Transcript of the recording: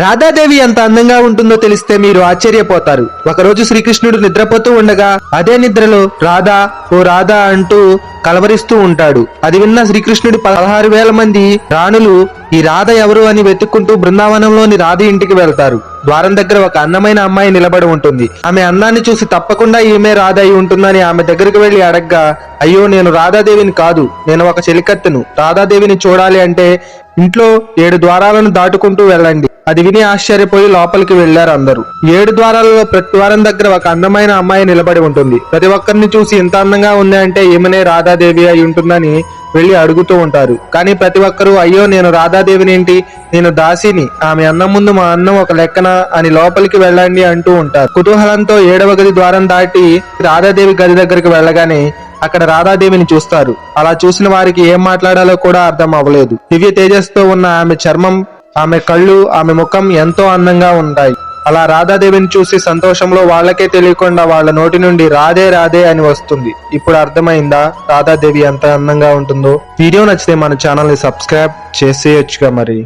రాధాదేవి ఎంత అందంగా ఉంటుందో తెలిస్తే మీరు ఆశ్చర్యపోతారు. ఒకరోజు శ్రీకృష్ణుడు నిద్రపోతూ ఉండగా అదే నిద్రలో రాధా ఓ రాధా అంటూ కలవరిస్తూ ఉంటాడు. అది విన్న శ్రీకృష్ణుడి 16,000 మంది రాణులు ఈ రాధ ఎవరు అని వెతుక్కుంటూ బృందావనంలోని రాధ ఇంటికి వెళ్తారు. ద్వారం దగ్గర ఒక అందమైన అమ్మాయి నిలబడి ఉంటుంది. ఆమె అందాన్ని చూసి తప్పకుండా ఈమె రాధ అయి ఉంటుందని ఆమె దగ్గరికి వెళ్లి అడగ్గా, అయ్యో నేను రాధాదేవిని కాదు, నేను ఒక చెలికత్తెను. రాధాదేవిని చూడాలి అంటే ఇంట్లో 7 ద్వారాలను దాటుకుంటూ వెళ్ళండి. అది విని ఆశ్చర్యపోయి లోపలికి వెళ్లారు అందరూ. 7 ద్వారాలలో ప్రతి ద్వారం దగ్గర ఒక అందమైన అమ్మాయి నిలబడి ఉంటుంది. ప్రతి ఒక్కరిని చూసి ఇంత అందంగా ఉంది అంటే ఈమెనే రాధాదేవి అయి ఉంటుందని వెళ్లి అడుగుతూ ఉంటారు. కానీ ప్రతి ఒక్కరూ అయ్యో నేను రాధాదేవిని ఏంటి, నేను దాసిని, ఆమె అన్నం ముందు మా అన్నం ఒక లెక్కన అని లోపలికి వెళ్ళండి అంటూ ఉంటారు. కుతూహలంతో 7వ గది ద్వారం దాటి రాధాదేవి గది దగ్గరికి వెళ్ళగానే అక్కడ రాధాదేవిని చూస్తారు. అలా చూసిన వారికి ఏం మాట్లాడాలో కూడా అర్థం అవ్వలేదు. దివ్య తేజస్తో ఉన్న ఆమె చర్మం, ఆమె కళ్ళు, ఆమె ముఖం ఎంతో అందంగా ఉంటాయి. అలా రాధాదేవిని చూసి సంతోషంలో వాళ్ళకే తెలియకుండా వాళ్ళ నోటి నుండి రాధే రాధే అని వస్తుంది. ఇప్పుడు అర్థమైందా రాధాదేవి ఎంత అందంగా ఉంటుందో? వీడియో నచ్చితే మన ఛానల్ ని సబ్స్క్రైబ్ చేసేయొచ్చుగా మరి.